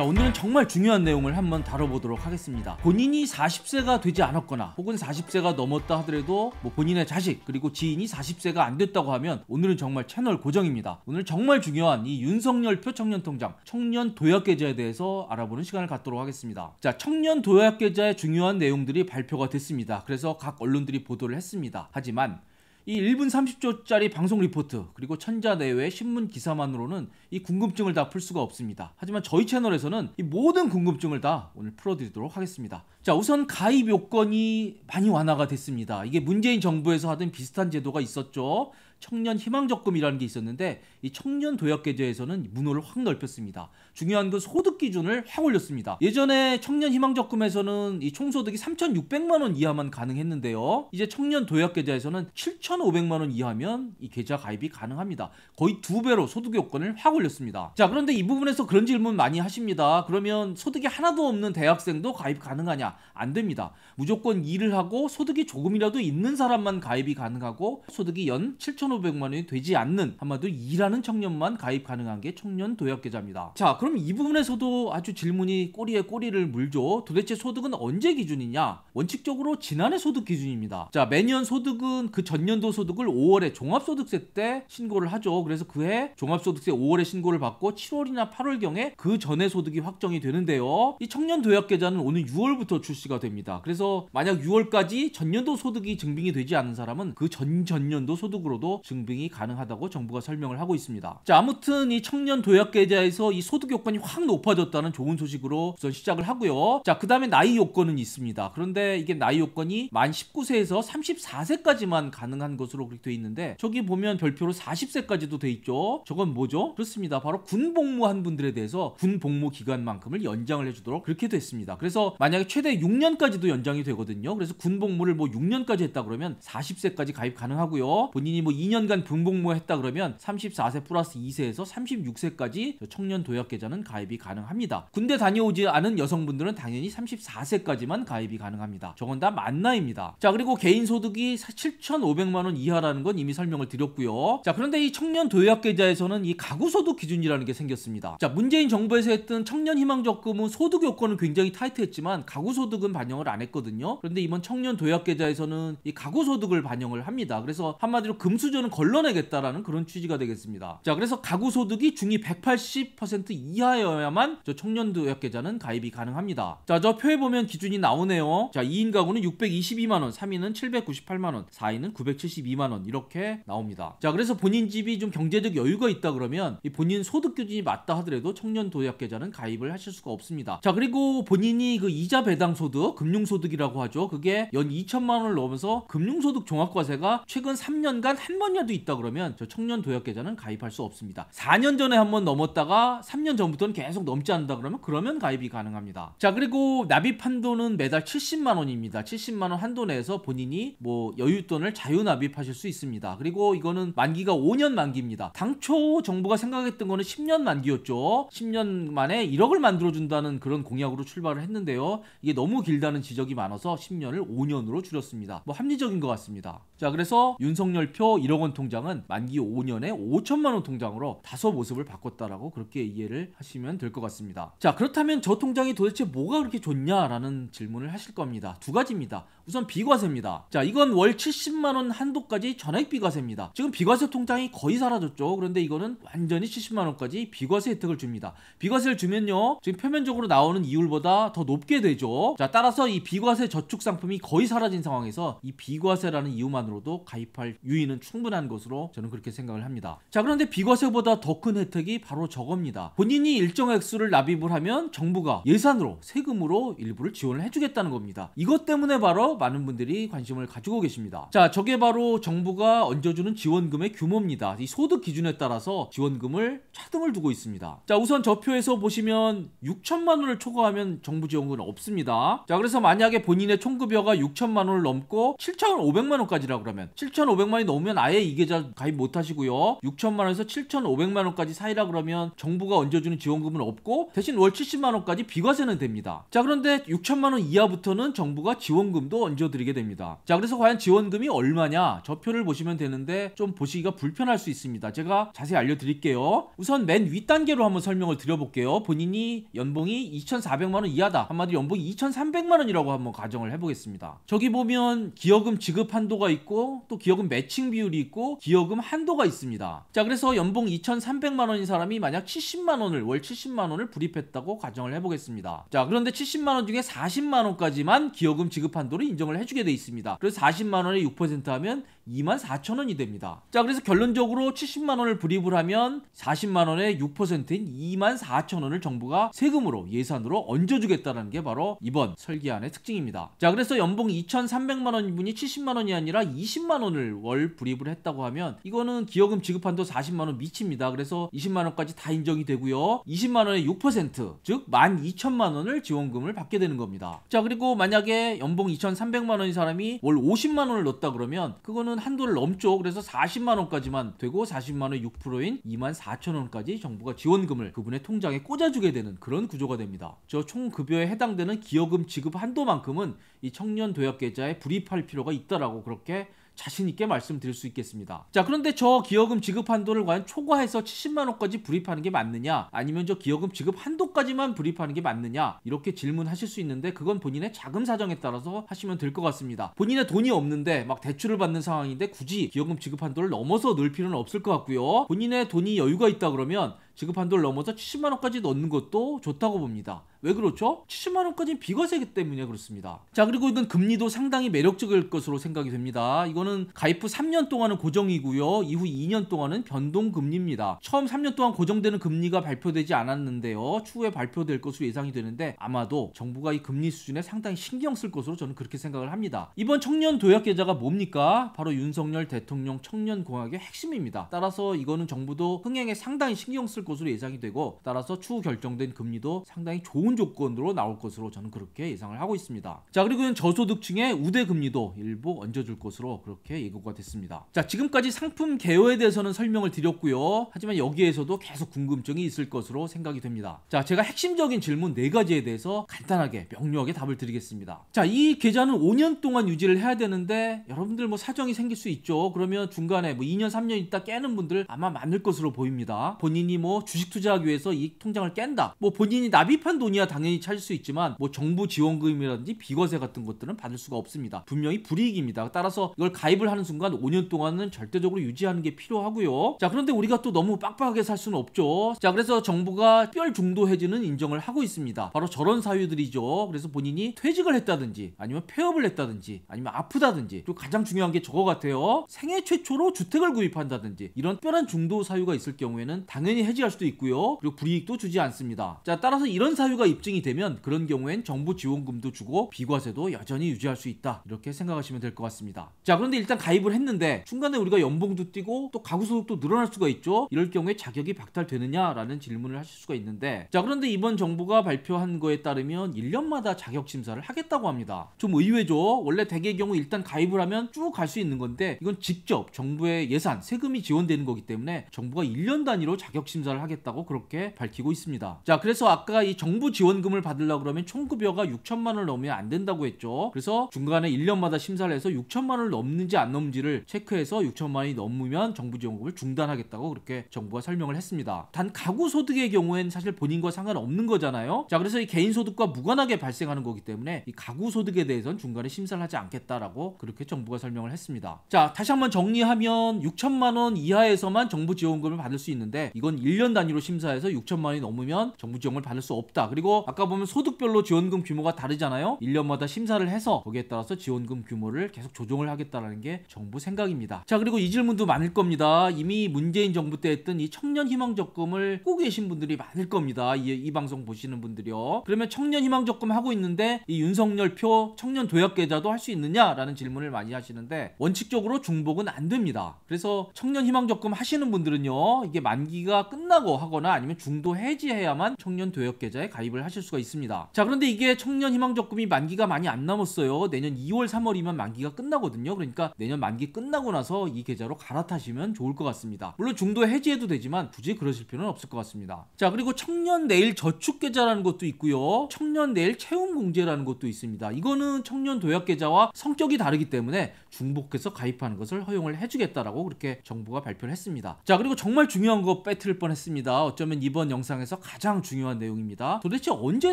자, 오늘은 정말 중요한 내용을 한번 다뤄보도록 하겠습니다. 본인이 40세가 되지 않았거나 혹은 40세가 넘었다 하더라도 뭐 본인의 자식 그리고 지인이 40세가 안 됐다고 하면 오늘은 정말 채널 고정입니다. 오늘 정말 중요한 이 윤석열표 청년통장 청년 도약계좌에 대해서 알아보는 시간을 갖도록 하겠습니다. 자, 청년 도약계좌의 중요한 내용들이 발표가 됐습니다. 그래서 각 언론들이 보도를 했습니다. 하지만 이 1분 30초짜리 방송 리포트 그리고 천자내외 신문 기사만으로는 이 궁금증을 다 풀 수가 없습니다. 하지만 저희 채널에서는 이 모든 궁금증을 다 오늘 풀어드리도록 하겠습니다. 자, 우선 가입 요건이 많이 완화가 됐습니다. 이게 문재인 정부에서 하던 비슷한 제도가 있었죠. 청년 희망적금이라는 게 있었는데 이 청년 도약계좌에서는 문호를 확 넓혔습니다. 중요한 건 소득 기준을 확 올렸습니다. 예전에 청년 희망적금에서는 이 총소득이 3,600만 원 이하만 가능했는데요. 이제 청년 도약계좌에서는 7,500만 원 이하면 이 계좌 가입이 가능합니다. 거의 2배로 소득 요건을 확 올렸습니다. 자, 그런데 이 부분에서 그런 질문 많이 하십니다. 그러면 소득이 하나도 없는 대학생도 가입 가능하냐? 안 됩니다. 무조건 일을 하고 소득이 조금이라도 있는 사람만 가입이 가능하고 소득이 연 7,500만 원이 되지 않는 한마디로 일하는 청년만 가입 가능한 게 청년 도약계좌입니다. 자, 그럼 이 부분에서도 아주 질문이 꼬리에 꼬리를 물죠. 도대체 소득은 언제 기준이냐? 원칙적으로 지난해 소득 기준입니다. 자, 매년 소득은 그 전년도 소득을 5월에 종합소득세 때 신고를 하죠. 그래서 그해 종합소득세 5월에 신고를 받고 7월이나 8월경에 그 전에 소득이 확정이 되는데요. 이 청년 도약계좌는 오늘 6월부터 출시가 됩니다. 그래서 만약 6월까지 전년도 소득이 증빙이 되지 않은 사람은 그 전전년도 소득으로도 증빙이 가능하다고 정부가 설명을 하고 있습니다. 자, 아무튼 이 청년 도약계좌에서 이 소득 요건이 확 높아졌다는 좋은 소식으로 우선 시작을 하고요. 자, 그 다음에 나이 요건은 있습니다. 그런데 이게 나이 요건이 만 19세에서 34세까지만 가능한 것으로 그렇게 돼 있는데 저기 보면 별표로 40세까지도 돼 있죠. 저건 뭐죠? 그렇습니다. 바로 군 복무한 분들에 대해서 군 복무 기간만큼을 연장을 해주도록 그렇게 됐습니다. 그래서 만약에 최대 6년까지도 연장이 되거든요. 그래서 군 복무를 뭐 6년까지 했다 그러면 40세까지 가입 가능하고요. 본인이 뭐 2년간 군 복무했다 그러면 34세 플러스 2세에서 36세까지 청년 도약계좌는 가입이 가능합니다. 군대 다녀오지 않은 여성분들은 당연히 34세까지만 가입이 가능합니다. 저건 다 만 나이입니다. 자, 그리고 개인 소득이 7,500만 원 이하라는 건 이미 설명을 드렸고요. 자, 그런데 이 청년 도약계좌에서는 이 가구소득 기준이라는 게 생겼습니다. 자, 문재인 정부에서 했던 청년 희망적금은 소득 요건은 굉장히 타이트했지만 가구소득은 반영을 안 했거든요. 그런데 이번 청년 도약계좌에서는 이 가구소득을 반영을 합니다. 그래서 한마디로 금수저는 걸러내겠다라는 그런 취지가 되겠습니다. 자, 그래서 가구소득이 중위 180% 이하여야만 저 청년 도약계좌는 가입이 가능합니다. 자, 저 표에 보면 기준이 나오네요. 자, 2인 가구는 620만 원, 3인은 798만 원, 4인은 972만 원 이렇게 나옵니다. 자, 그래서 본인 집이 좀 경제적 여유가 있다 그러면 이 본인 소득 기준이 맞다 하더라도 청년 도약계좌는 가입을 하실 수가 없습니다. 자, 그리고 본인이 그 이자 배당 소득, 금융소득이라고 하죠. 그게 연 2천만 원을 넘어서 금융소득 종합과세가 최근 3년간 한 번이라도 있다 그러면 저 청년 도약계좌는 가입할 수 없습니다. 4년 전에 한 번 넘었다가 3년 전부터는 계속 넘지 않는다 그러면 가입이 가능합니다. 자, 그리고 납입 한도는 매달 70만 원입니다. 70만 원 한도 내에서 본인이 뭐 여윳돈을 자유 납입하실 수 있습니다. 그리고 이거는 만기가 5년 만기입니다. 당초 정부가 생각했던 거는 10년 만기였죠. 10년 만에 1억을 만들어준다는 그런 공약으로 출발을 했는데요. 이게 너무 길다는 지적이 많아서 10년을 5년으로 줄였습니다. 뭐 합리적인 것 같습니다. 자, 그래서 윤석열표 1억 원 통장은 만기 5년에 5천만 원 통장으로 다소 모습을 바꿨다라고 그렇게 이해를 하시면 될 것 같습니다. 자, 그렇다면 저 통장이 도대체 뭐가 그렇게 좋냐라는 질문을 하실 겁니다. 두 가지입니다. 우선 비과세입니다. 자, 이건 월 70만 원 한도까지 전액 비과세입니다. 지금 비과세 통장이 거의 사라졌죠. 그런데 이거는 완전히 70만 원까지 비과세 혜택을 줍니다. 비과세를 주면요, 지금 표면적으로 나오는 이율보다 더 높게 되죠. 자, 따라서 이 비과세 저축 상품이 거의 사라진 상황에서 이 비과세라는 이유만으로도 가입할 유인은 충분한 것으로 저는 그렇게 생각을 합니다. 자, 그런데 비과세보다 더 큰 혜택이 바로 저겁니다. 본인이 일정 액수를 납입을 하면 정부가 예산으로 세금으로 일부를 지원을 해주겠다는 겁니다. 이것 때문에 바로 많은 분들이 관심을 가지고 계십니다. 자, 저게 바로 정부가 얹어주는 지원금의 규모입니다. 이 소득 기준에 따라서 지원금을 차등을 두고 있습니다. 자, 우선 저 표에서 보시면 6천만 원을 초과하면 정부 지원금은 없습니다. 자, 그래서 만약에 본인의 총급여가 6천만 원을 넘고 7,500만 원까지라고 가입하시라 그러면 7,500만이 넘으면 아예 이 계좌 가입 못 하시고요. 6천만원에서 7,500만원까지 사이라 그러면 정부가 얹어주는 지원금은 없고 대신 월 70만원까지 비과세는 됩니다. 자, 그런데 6천만원 이하부터는 정부가 지원금도 얹어드리게 됩니다. 자, 그래서 과연 지원금이 얼마냐? 저 표를 보시면 되는데 좀 보시기가 불편할 수 있습니다. 제가 자세히 알려드릴게요. 우선 맨 윗단계로 한번 설명을 드려볼게요. 본인이 연봉이 2,400만원 이하다. 한마디로 연봉이 2,300만원이라고 한번 가정을 해보겠습니다. 저기 보면 기여금 지급 한도가 있고 또 기여금 매칭 비율이 있고 기여금 한도가 있습니다. 자, 그래서 연봉 2,300만원인 사람이 만약 70만원을 월 70만원을 불입했다고 가정을 해보겠습니다. 자, 그런데 70만원 중에 40만원까지만 기여금 지급 한도를 인정을 해주게 돼 있습니다. 그래서 40만원에 6% 하면 24,000원이 됩니다. 자, 그래서 결론적으로 70만원을 불입을 하면 40만원의 6%인 24,000원을 정부가 세금으로 예산으로 얹어주겠다는 게 바로 이번 설계안의 특징입니다. 자, 그래서 연봉 2,300만원인 분이 70만원이 아니라 20만원을 월 불입을 했다고 하면 이거는 기여금 지급한도 40만원 미칩니다. 그래서 20만원까지 다 인정이 되고요. 20만원의 6% 즉 12,000만원을 지원금을 받게 되는 겁니다. 자, 그리고 만약에 연봉 2,300만원인 사람이 월 50만원을 넣었다 그러면 그거는 한도를 넘죠. 그래서 40만원까지만 되고 40만원의 6%인 24,000원까지 정부가 지원금을 그분의 통장에 꽂아주게 되는 그런 구조가 됩니다. 저 총 급여에 해당되는 기여금 지급 한도만큼은 이 청년 도약 계좌에 불입할 필요가 있다라고 그렇게 자신있게 말씀드릴 수 있겠습니다. 자, 그런데 저 기여금 지급 한도를 과연 초과해서 70만원까지 불입하는 게 맞느냐, 아니면 저 기여금 지급 한도까지만 불입하는 게 맞느냐, 이렇게 질문하실 수 있는데 그건 본인의 자금 사정에 따라서 하시면 될 것 같습니다. 본인의 돈이 없는데 막 대출을 받는 상황인데 굳이 기여금 지급 한도를 넘어서 넣을 필요는 없을 것 같고요. 본인의 돈이 여유가 있다 그러면 지급 한도를 넘어서 70만원까지 넣는 것도 좋다고 봅니다. 왜 그렇죠? 70만원까지는 비과세이기 때문에 그렇습니다. 자, 그리고 이건 금리도 상당히 매력적일 것으로 생각이 됩니다. 이거는 가입 후 3년 동안은 고정이고요. 이후 2년 동안은 변동금리입니다. 처음 3년 동안 고정되는 금리가 발표되지 않았는데요. 추후에 발표될 것으로 예상이 되는데 아마도 정부가 이 금리 수준에 상당히 신경 쓸 것으로 저는 그렇게 생각을 합니다. 이번 청년 도약 계좌가 뭡니까? 바로 윤석열 대통령 청년공약의 핵심입니다. 따라서 이거는 정부도 흥행에 상당히 신경 쓸 것으로 예상이 되고 따라서 추후 결정된 금리도 상당히 좋은 조건으로 나올 것으로 저는 그렇게 예상을 하고 있습니다. 자, 그리고 저소득층의 우대 금리도 일부 얹어줄 것으로 그렇게 예고가 됐습니다. 자, 지금까지 상품 개요에 대해서는 설명을 드렸고요. 하지만 여기에서도 계속 궁금증이 있을 것으로 생각이 됩니다. 자, 제가 핵심적인 질문 4가지에 대해서 간단하게 명료하게 답을 드리겠습니다. 자, 이 계좌는 5년 동안 유지를 해야 되는데 여러분들 뭐 사정이 생길 수 있죠. 그러면 중간에 뭐 2년 3년 있다 깨는 분들 아마 많을 것으로 보입니다. 본인이 뭐 주식 투자하기 위해서 이 통장을 깬다, 뭐 본인이 납입한 돈이야 당연히 찾을 수 있지만 뭐 정부 지원금이라든지 비과세 같은 것들은 받을 수가 없습니다. 분명히 불이익입니다. 따라서 이걸 가입을 하는 순간 5년 동안은 절대적으로 유지하는 게 필요하고요. 자, 그런데 우리가 또 너무 빡빡하게 살 수는 없죠. 자, 그래서 정부가 특별 중도 해지는 인정을 하고 있습니다. 바로 저런 사유들이죠. 그래서 본인이 퇴직을 했다든지 아니면 폐업을 했다든지 아니면 아프다든지, 그리고 가장 중요한 게 저거 같아요. 생애 최초로 주택을 구입한다든지 이런 특별한 중도 사유가 있을 경우에는 당연히 해지할 수도 있고요. 그리고 불이익도 주지 않습니다. 자, 따라서 이런 사유가 입증이 되면 그런 경우엔 정부 지원금도 주고 비과세도 여전히 유지할 수 있다, 이렇게 생각하시면 될 것 같습니다. 자, 그런데 일단 가입을 했는데 중간에 우리가 연봉도 뛰고 또 가구 소득도 늘어날 수가 있죠. 이럴 경우에 자격이 박탈되느냐라는 질문을 하실 수가 있는데, 자, 그런데 이번 정부가 발표한 거에 따르면 1년마다 자격 심사를 하겠다고 합니다. 좀 의외죠. 원래 대개의 경우 일단 가입을 하면 쭉 갈 수 있는 건데 이건 직접 정부의 예산, 세금이 지원되는 거기 때문에 정부가 1년 단위로 자격 심사를 하겠다고 그렇게 밝히고 있습니다. 자, 그래서 아까 이 정부 지원금을 받으려고 그러면 총급여가 6천만 원을 넘으면 안 된다고 했죠. 그래서 중간에 1년마다 심사를 해서 6천만 원을 넘는지 안 넘는지를 체크해서 6천만 원이 넘으면 정부 지원금을 중단하겠다고 그렇게 정부가 설명을 했습니다. 단 가구 소득의 경우에는 사실 본인과 상관없는 거잖아요. 자, 그래서 이 개인 소득과 무관하게 발생하는 거기 때문에 이 가구 소득에 대해서는 중간에 심사를 하지 않겠다라고 그렇게 정부가 설명을 했습니다. 자, 다시 한번 정리하면 6천만 원 이하에서만 정부 지원금을 받을 수 있는데 이건 1년 단위로 심사해서 6천만 원이 넘으면 정부 지원금을 받을 수 없다. 그리고 아까 보면 소득별로 지원금 규모가 다르잖아요. 1년마다 심사를 해서 거기에 따라서 지원금 규모를 계속 조정을 하겠다라는 게 정부 생각입니다. 자, 그리고 이 질문도 많을 겁니다. 이미 문재인 정부 때 했던 이 청년 희망 적금을 꾸고 계신 분들이 많을 겁니다. 이 방송 보시는 분들이요. 그러면 청년 희망 적금 하고 있는데 이 윤석열 표 청년 도약 계좌도 할 수 있느냐라는 질문을 많이 하시는데 원칙적으로 중복은 안 됩니다. 그래서 청년 희망 적금 하시는 분들은요, 이게 만기가 끝나고 하거나 아니면 중도 해지해야만 청년 도약 계좌에 가입을 가입을 하실 수가 있습니다. 자, 그런데 이게 청년 희망적금이 만기가 많이 안 남았어요. 내년 2월 3월이면 만기가 끝나거든요. 그러니까 내년 만기 끝나고 나서 이 계좌로 갈아타시면 좋을 것 같습니다. 물론 중도 해지해도 되지만 굳이 그러실 필요는 없을 것 같습니다. 자, 그리고 청년 내일 저축계좌라는 것도 있고요. 청년 내일 채움공제라는 것도 있습니다. 이거는 청년 도약계좌와 성격이 다르기 때문에 중복해서 가입하는 것을 허용을 해주겠다라고 그렇게 정부가 발표를 했습니다. 자, 그리고 정말 중요한 거 빼트릴 뻔했습니다. 어쩌면 이번 영상에서 가장 중요한 내용입니다. 도대체 언제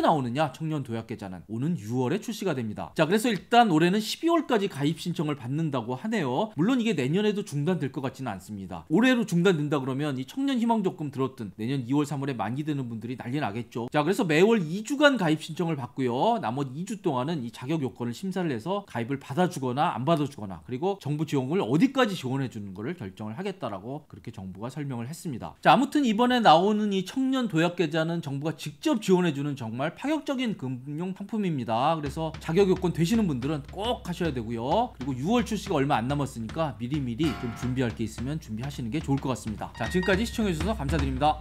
나오느냐? 청년 도약계좌는 오는 6월에 출시가 됩니다. 자, 그래서 일단 올해는 12월까지 가입 신청을 받는다고 하네요. 물론 이게 내년에도 중단될 것 같지는 않습니다. 올해로 중단된다 그러면 이 청년 희망적금 들었던 내년 2월 3월에 만기되는 분들이 난리 나겠죠. 자, 그래서 매월 2주간 가입 신청을 받고요. 나머지 2주 동안은 이 자격 요건을 심사를 해서 가입을 받아주거나 안 받아주거나, 그리고 정부 지원금을 어디까지 지원해 주는 거를 결정을 하겠다라고 그렇게 정부가 설명을 했습니다. 자, 아무튼 이번에 나오는 이 청년 도약계좌는 정부가 직접 지원해 주는 정말 파격적인 금융 상품입니다. 그래서 자격 요건 되시는 분들은 꼭 하셔야 되고요. 그리고 6월 출시가 얼마 안 남았으니까 미리미리 좀 준비할 게 있으면 준비하시는 게 좋을 것 같습니다. 자, 지금까지 시청해 주셔서 감사드립니다.